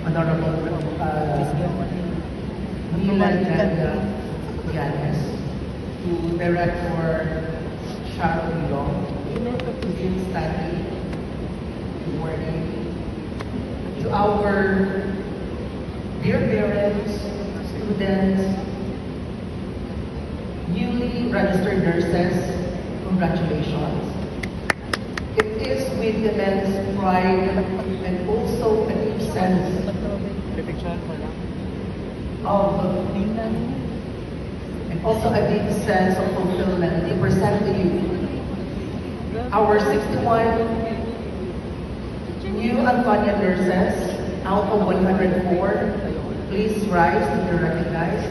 Honorable Milan Yanes, to Director Sharon Long, to Jim Stanley, to Warren, to our dear parents, students, newly registered nurses, congratulations. It is with immense pride and also a deep sense of fulfillment to present to you our 61 new Antonia nurses out of 104. Please rise to be recognized.